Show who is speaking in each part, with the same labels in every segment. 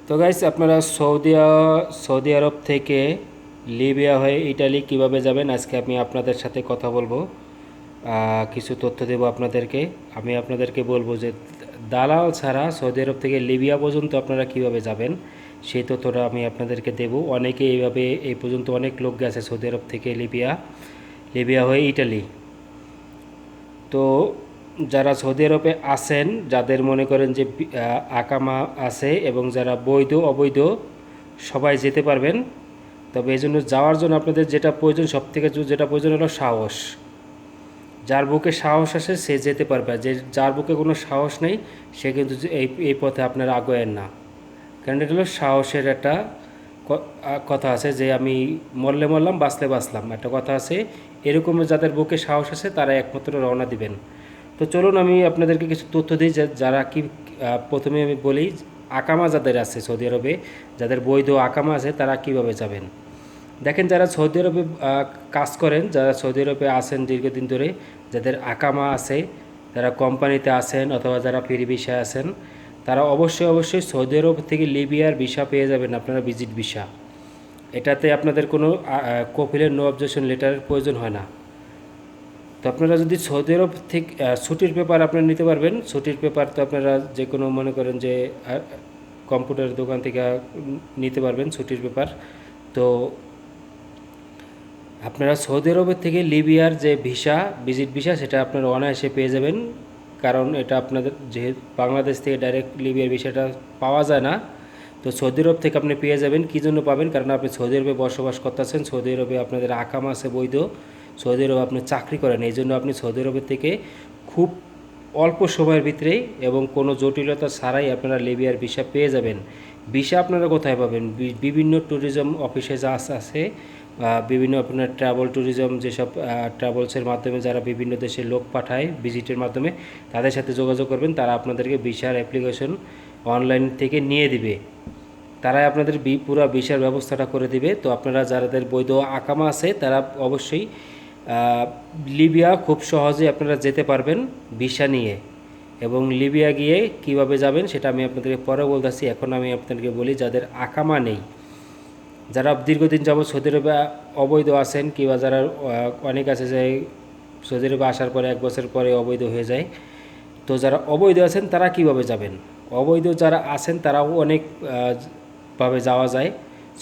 Speaker 1: তো গাইস, আপনারা সৌদি আরব থেকে লিবিয়া হয়ে ইটালি কিভাবে যাবেন আজকে আমি আপনাদের সাথে কথা বলবো। কিছু তথ্য দেব আপনাদেরকে। আমি আপনাদেরকে বলবো যে দালাল ছাড়া সৌদি আরব থেকে লিবিয়া পর্যন্ত আপনারা কিভাবে যাবেন সেই তথ্যটা আমি আপনাদেরকে দেব। অনেকে এইভাবে এই পর্যন্ত অনেক লোক গেছে সৌদি আরব থেকে লিবিয়া হয়ে ইটালি। তো যারা সৌদি আরবে আছেন, যাদের মনে করেন যে আকামা আছে এবং যারা বৈধ অবৈধ সবাই যেতে পারবেন। তবে এই জন্য যাওয়ার জন্য আপনাদের যেটা প্রয়োজন, সবথেকে যেটা প্রয়োজন হলো সাহস। যার বুকে সাহস আছে সে যেতে পারবে, যে যার বুকে কোনো সাহস নেই সে কিন্তু এই পথে আপনারা আগায়েন না। কারণ এটা হলো সাহসের একটা কথা আছে যে আমি মরলে মরলাম বাঁচলে বাঁচলাম, একটা কথা আছে। এরকম যাদের বুকে সাহস আছে তারা একমাত্র রওনা দিবেন। তো চলুন আমি আপনাদেরকে কিছু তথ্য দিই যে যারা কি প্রথমে আমি বলি আকামা যাদের আছে সৌদি আরবে, যাদের বৈধ আকামা আছে তারা কিভাবে যাবেন। দেখেন, যারা সৌদি আরবে কাজ করেন, যারা সৌদি আরবে আছেন দীর্ঘদিন ধরে, যাদের আকামা আছে, যারা কোম্পানিতে আছেন অথবা যারা ফ্রি ভিসায় আছেন, তারা অবশ্যই সৌদি আরব থেকে লিবিয়ার ভিসা পেয়ে যাবেন আপনারা, ভিজিট ভিসা। এটাতে আপনাদের কোনো কপিলের নো অবজেকশন লেটারের প্রয়োজন হয় না। তো আপনারা যদি সৌদি আরব থেকে ছুটির পেপার আপনারা নিতে পারবেন। ছুটির পেপার তো আপনারা যে কোনো মনে করেন যে কম্পিউটার দোকান থেকে নিতে পারবেন ছুটির পেপার। তো আপনারা সৌদি আরবের থেকে লিবিয়ার যে ভিসা, ভিজিট ভিসা, সেটা আপনারা অনায়াসে পেয়ে যাবেন। কারণ এটা আপনাদের যেহেতু বাংলাদেশ থেকে ডাইরেক্ট লিবিয়ার ভিসাটা পাওয়া যায় না, তো সৌদি আরব থেকে আপনি পেয়ে যাবেন। কী জন্য পাবেন? কারণ আপনি সৌদি আরবে বসবাস করতেছেন, সৌদি আরবে আপনাদের আকামা আছে বৈধ, সৌদি আরবে আপনি চাকরি করেন, এই জন্য আপনি সৌদি আরবের থেকে খুব অল্প সময়ের ভিতরেই এবং কোনো জটিলতা ছাড়াই আপনারা লিবিয়ার ভিসা পেয়ে যাবেন। ভিসা আপনারা কোথায় পাবেন? বিভিন্ন ট্যুরিজম অফিসে যা আছে, বিভিন্ন আপনার ট্রাভেল ট্যুরিজম যেসব ট্রাভেলসের মাধ্যমে যারা বিভিন্ন দেশে লোক পাঠায় ভিজিটের মাধ্যমে, তাদের সাথে যোগাযোগ করবেন। তারা আপনাদেরকে ভিসার অ্যাপ্লিকেশন অনলাইন থেকে নিয়ে দিবে, তারাই আপনাদের পুরো ভিসার ব্যবস্থাটা করে দিবে। তো আপনারা যাদের বৈধ আকামা আছে তারা অবশ্যই লিবিয়া খুব সহজেই আপনারা যেতে পারবেন ভিসা নিয়ে। এবং লিবিয়া গিয়ে কিভাবে যাবেন সেটা আমি আপনাদেরকে পরে বলতেছি। এখন আমি আপনাদেরকে বলি যাদের আকামা নেই, যারা দীর্ঘদিন যাবৎ সৌদি আরবে অবৈধ আছেন, কিংবা যারা অনেক আছে যে সৌদি আরবে আসার পরে 1 বছর পরে অবৈধ হয়ে যায়। তো যারা অবৈধ আছেন তারা কিভাবে যাবেন? অবৈধ যারা আছেন তারাও অনেক ভাবে যাওয়া যায়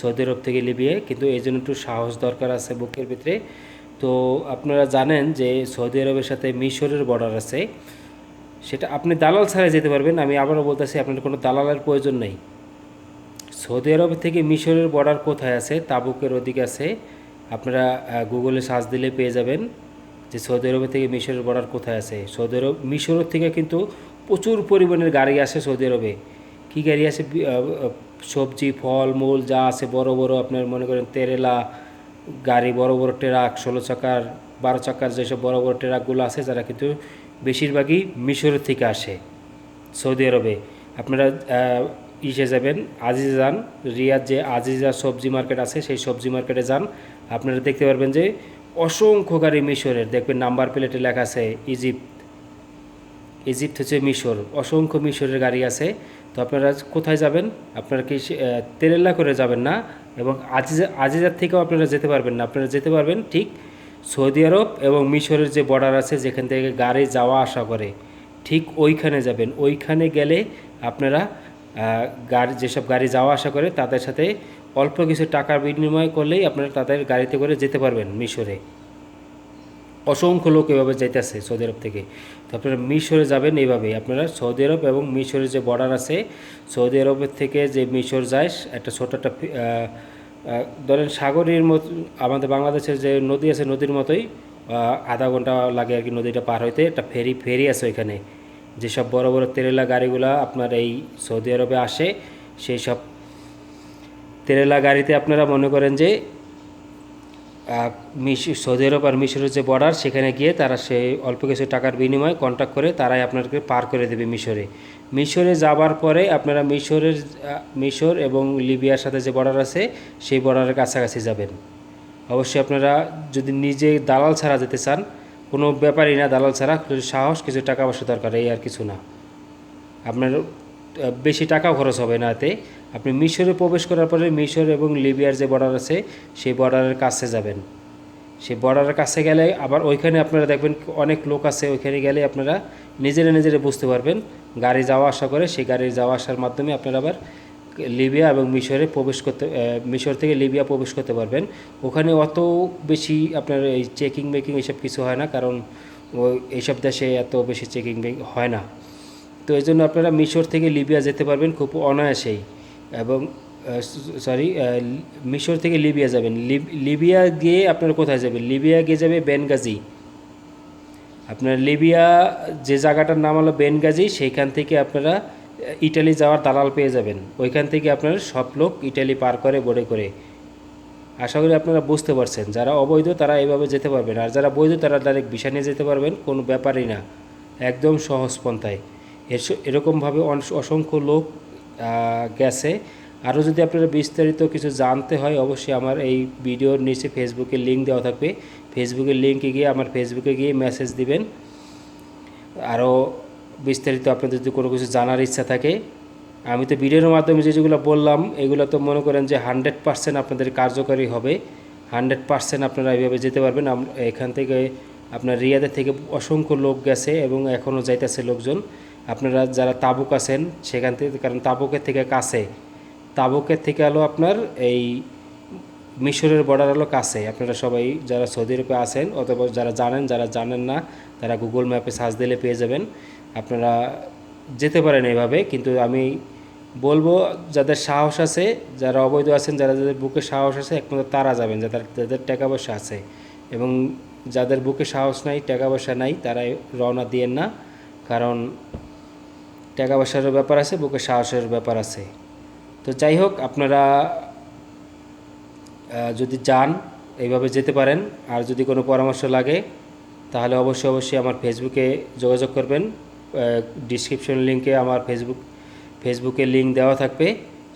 Speaker 1: সৌদি আরব থেকে লিবিয়ায়, কিন্তু এই জন্য একটু সাহস দরকার আছে বুকের ভিতরে। তো আপনারা জানেন যে সৌদি আরবের সাথে মিশরের বর্ডার আছে, সেটা আপনি দালাল ছাড়াই যেতে পারবেন। আমি আবারও বলতেছি, আপনার কোনো দালালের প্রয়োজন নেই। সৌদি আরব থেকে মিশরের বর্ডার কোথায় আছে? তাবুকের ওদিকে আছে। আপনারা গুগলে সার্চ দিলে পেয়ে যাবেন যে সৌদি আরব থেকে মিশরের বর্ডার কোথায় আছে। সৌদি আরব মিশরের থেকে কিন্তু প্রচুর পরিমাণের গাড়ি আসে সৌদি আরবে। কী গাড়ি আসে? সবজি, ফল মূল যা আছে, বড় বড় আপনার মনে করেন তেরেলা গাড়ি, বড় বড় ট্রাক, 16 চাকার 12 চাকার যেসব বড় বড় ট্রাকগুলো আছে, যারা কিন্তু বেশিরভাগই মিশরের থেকে আসে সৌদি আরবে। আপনারা ইসে যাবেন, আজিজা যান, রিয়াদ যে আজিজা সবজি মার্কেট আছে সেই সবজি মার্কেটে যান, আপনারা দেখতে পারবেন যে অসংখ্য গাড়ি মিশরের, দেখবেন নাম্বার প্লেটে লেখা আছে ইজিপ্ট হচ্ছে মিশর, অসংখ্য মিশরের গাড়ি আছে। তো আপনারা কোথায় যাবেন? আপনারা কি তেরেল্লা করে যাবেন না, এবং আজিজার থেকেও আপনারা যেতে পারবেন না। আপনারা যেতে পারবেন ঠিক সৌদি আরব এবং মিশরের যে বর্ডার আছে, যেখান থেকে গাড়ি যাওয়া আসা করে, ঠিক ওইখানে যাবেন। ওইখানে গেলে আপনারা গাড়ি, যেসব গাড়ি যাওয়া আসা করে তাদের সাথে অল্প কিছু টাকার বিনিময় করলেই আপনারা তাদের গাড়িতে করে যেতে পারবেন মিশরে। অসংখ্য লোক এভাবে যাইতেছে সৌদি আরব থেকে। তো আপনারা মিশরে যাবেন এইভাবেই। আপনারা সৌদি আরব এবং মিশরের যে বর্ডার আছে, সৌদি আরবের থেকে যে মিশর যায়, একটা ছোট একটা ধরেন সাগরের মতো, আমাদের বাংলাদেশের যে নদী আছে নদীর মতোই, আধা ঘন্টা লাগে আর কি নদীটা পার হইতে। একটা ফেরি আছে ওইখানে, যেসব বড় বড় তেরেলা গাড়িগুলো আপনার এই সৌদি আরবে আসে, সেই সব তেরেলা গাড়িতে আপনারা মনে করেন যে সৌদি আরব আর মিশরের যে বর্ডার, সেখানে গিয়ে তারা সেই অল্প কিছু টাকার বিনিময়ে কন্ট্যাক্ট করে তারাই আপনাকে পার করে দেবে মিশরে যাবার পরে আপনারা মিশর এবং লিবিয়ার সাথে যে বর্ডার আছে সেই বর্ডারের কাছাকাছি যাবেন। অবশ্যই আপনারা যদি নিজে দালাল ছাড়া যেতে চান, কোনো ব্যাপারই না দালাল ছাড়া, সাহস, কিছু টাকা পয়সা দরকার, এই আর কিছু না। আপনার বেশি টাকাও খরচ হবে না এতে। আপনি মিশরে প্রবেশ করার পরে মিশর এবং লিবিয়ার যে বর্ডার আছে সেই বর্ডারের কাছে যাবেন। সেই বর্ডারের কাছে গেলে আবার ওইখানে আপনারা দেখবেন অনেক লোক আছে, ওইখানে গেলে আপনারা নিজেরা বুঝতে পারবেন গাড়ি যাওয়া আসা করে, সেই গাড়ি যাওয়া আসার মাধ্যমে আপনারা আবার লিবিয়া এবং মিশরে প্রবেশ করতে, মিশর থেকে লিবিয়া প্রবেশ করতে পারবেন। ওখানে অত বেশি আপনার এই চেকিং মেকিং এসব কিছু হয় না, কারণ ওই এইসব দেশে এত বেশি চেকিং হয় না। তো এই জন্য আপনারা মিশর থেকে লিবিয়া যেতে পারবেন খুব অনায়াসেই। এবং সরি, মিশর থেকে লিবিয়া যাবেন। লিবিয়া গিয়ে আপনারা কোথায় যাবেন? লিবিয়া গিয়ে যাবে বেনগাজি। আপনার লিবিয়া যে জায়গাটার নাম হলো বেনগাজি, সেইখান থেকে আপনারা ইটালি যাওয়ার দালাল পেয়ে যাবেন। ওইখান থেকে আপনার সব লোক ইটালি পার করে বোটে করে। আশা করি আপনারা বুঝতে পারছেন। যারা অবৈধ তারা এইভাবে যেতে পারবেন, আর যারা বৈধ তারা ডাইরেক্ট ভিসা নিয়ে যেতে পারবেন, কোনো ব্যাপারই না, একদম সহজ পন্থায়। এরকমভাবে অসংখ্য লোক গেছে। আরও যদি আপনারা বিস্তারিত কিছু জানতে হয় অবশ্যই আমার এই ভিডিওর নিচে ফেসবুকের লিঙ্ক দেওয়া থাকবে। ফেসবুকের লিঙ্কে গিয়ে আমার ফেসবুকে গিয়ে মেসেজ দিবেন। আরও বিস্তারিত আপনাদের যদি কোনো কিছু জানার ইচ্ছা থাকে, আমি তো ভিডিওর মাধ্যমে যেগুলো বললাম এগুলো তো মনে করেন যে 100% আপনাদের কার্যকারী হবে। 100% আপনারা এইভাবে যেতে পারবেন। এখান থেকে আপনার রিয়াদের থেকে অসংখ্য লোক গেছে এবং এখনও যাইতেছে লোকজন। আপনারা যারা তাবুক আছেন সেখান থেকে, কারণ তাবুকের থেকে কাছে, তাবুকের থেকে হলো আপনার এই মিশরের বর্ডার হলো কাছে। আপনারা সবাই যারা সৌদি আরবে আছেন অথবা যারা জানেন না তারা গুগল ম্যাপে সার্চ দিলে পেয়ে যাবেন। আপনারা যেতে পারেন এভাবে, কিন্তু আমি বলবো যাদের সাহস আছে, যারা অবৈধ আছেন, যাদের বুকে সাহস আছে, একমাত্র তারা যাবেন যাদের টাকা পয়সা আছে। এবং যাদের বুকে সাহস নাই, টাকা পয়সা নাই, তারা রওনা দিয়েন না, কারণ টাকা পয়সারও ব্যাপার আছে, বুকে সাহসের ব্যাপার আছে। তো যাই হোক, আপনারা যদি যান এইভাবে যেতে পারেন। আর যদি কোনো পরামর্শ লাগে তাহলে অবশ্যই আমার ফেসবুকে যোগাযোগ করবেন। ডিসক্রিপশন লিঙ্কে আমার ফেসবুকের লিঙ্ক দেওয়া থাকবে,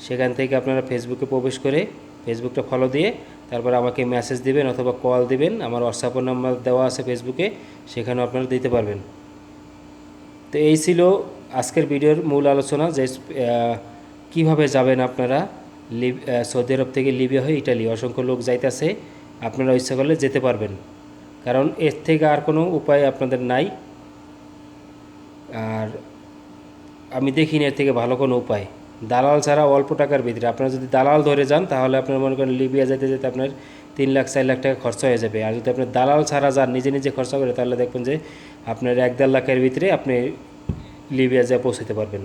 Speaker 1: সেখান থেকে আপনারা ফেসবুকে প্রবেশ করে ফেসবুকটা ফলো দিয়ে তারপর আমাকে মেসেজ দিবেন অথবা কল দিবেন। আমার হোয়াটসঅ্যাপ নাম্বার দেওয়া আছে ফেসবুকে, সেখানেও আপনারা দিতে পারবেন। তো এই ছিল আজকের ভিডিওর মূল আলোচনা, যে কীভাবে যাবেন আপনারা সৌদি আরব থেকে লিবিয়া হয়ে ইটালি। অসংখ্য লোক যাইতেছে, আপনারা ইচ্ছা করলে যেতে পারবেন, কারণ এর থেকে আর কোনো উপায় আপনাদের নাই। আর আমি দেখিনি এর থেকে ভালো কোনো উপায়। দালাল ছাড়া অল্প টাকার ভিতরে আপনারা যদি দালাল ধরে যান তাহলে আপনারা মনে করেন লিবিয়া যেতে যেতে আপনার 3 লাখ 4 লাখ টাকা খরচা হয়ে যাবে। আর যদি আপনি দালাল ছাড়া যান, নিজে খরচা করে, তাহলে দেখবেন যে আপনার 1-1.5 লাখের ভিতরে আপনি লিবিয়া যেয়ে পৌঁছতে পারবেন।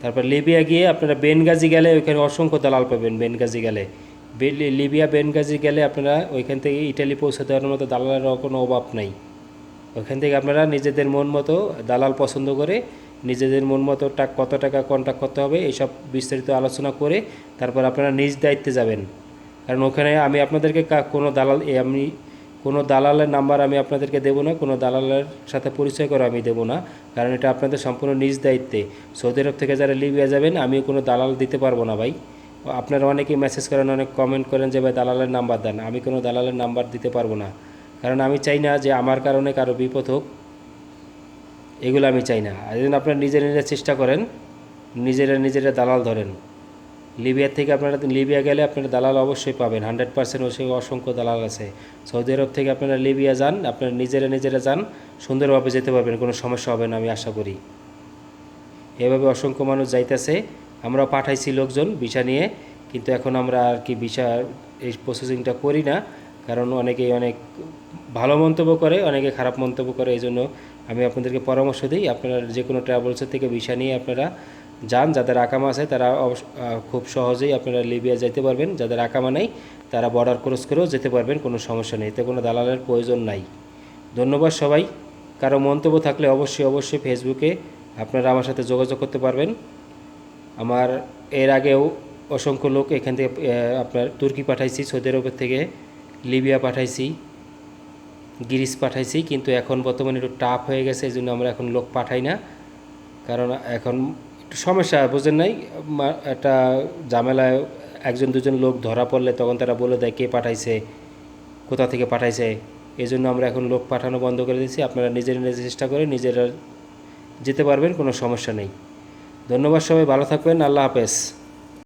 Speaker 1: তারপর লিবিয়া গিয়ে আপনারা বেনগাজি গেলে ওইখানে অসংখ্য দালাল পাবেন। বেনগাজি গেলে, লিবিয়া বেনগাজি গেলে আপনারা ওইখান থেকে ইটালি পৌঁছে দেওয়ার মতো দালালের কোনো অভাব নাই। ওইখান থেকে আপনারা নিজেদের মন মতো দালাল পছন্দ করে নিজেদের মন মতো কত টাকা কন্ট্যাক্ট করতে হবে এইসব বিস্তারিত আলোচনা করে তারপর আপনারা নিজ দায়িত্বে যাবেন। কারণ ওখানে আমি আপনাদেরকে কোনো দালালের নাম্বার আমি আপনাদেরকে দেবো না, কোনো দালালের সাথে পরিচয় করে আমি দেবো না, কারণ এটা আপনাদের সম্পূর্ণ নিজ দায়িত্বে। সৌদি আরব থেকে যারা লিবিয়া যাবেন আমিও কোনো দালাল দিতে পারবো না ভাই। আপনারা অনেকেই মেসেজ করেন, অনেক কমেন্ট করেন যে ভাই দালালের নাম্বার দেন। আমি কোনো দালালের নাম্বার দিতে পারবো না, কারণ আমি চাই না যে আমার কারণে কারো বিপদ হোক, এগুলো আমি চাই না। আর জন্য আপনারা নিজেরা চেষ্টা করেন, নিজেরা দালাল ধরেন। লিবিয়ার থেকে আপনারা লিবিয়া গেলে আপনারা দালাল অবশ্যই পাবেন, 100%। অসংখ্য দালাল আছে। সৌদি আরব থেকে আপনারা লিবিয়া যান, আপনারা নিজেরা যান, সুন্দরভাবে যেতে পারবেন, কোনো সমস্যা হবে না আমি আশা করি। এভাবে অসংখ্য মানুষ যাইতেছে। আমরাও পাঠাইছি লোকজন ভিসা নিয়ে, কিন্তু এখন আমরা আর কি ভিসা এই প্রসেসিংটা করি না, কারণ অনেকেই অনেক ভালো মন্তব্য করে, অনেকে খারাপ মন্তব্য করে। এই জন্য আমি আপনাদেরকে পরামর্শ দিই, আপনারা যে কোনো ট্রাভেলসের থেকে ভিসা নিয়ে আপনারা যান। যাদের আকামা আছে তারা খুব সহজেই আপনারা লিবিয়া যেতে পারবেন। যাদের আকামা নেই তারা বর্ডার ক্রস করেও যেতে পারবেন, কোনো সমস্যা নেই, এতে কোনো দালালের প্রয়োজন নাই। ধন্যবাদ সবাই। কারো মন্তব্য থাকলে অবশ্যই ফেসবুকে আপনারা আমার সাথে যোগাযোগ করতে পারবেন। আমার এর আগেও অসংখ্য লোক এখান থেকে আপনার তুর্কি পাঠাইছি, সৌদি আরবের থেকে লিবিয়া পাঠাইছি, গ্রিস পাঠাইছি, কিন্তু এখন বর্তমানে একটু টাফ হয়ে গেছে, এই জন্য আমরা এখন লোক পাঠাই না। কারণ এখন একটু সমস্যা, বুঝেন নাই, একটা ঝামেলায় 1-2 লোক ধরা পড়লে তখন তারা বলে দেয় কে পাঠাইছে, কোথা থেকে পাঠাইছে। এই জন্য আমরা এখন লোক পাঠানো বন্ধ করে দিয়েছি। আপনারা নিজেরা চেষ্টা করে নিজেরা যেতে পারবেন, কোনো সমস্যা নেই। ধন্যবাদ, সবাই ভালো থাকবেন। আল্লাহ হাফেজ।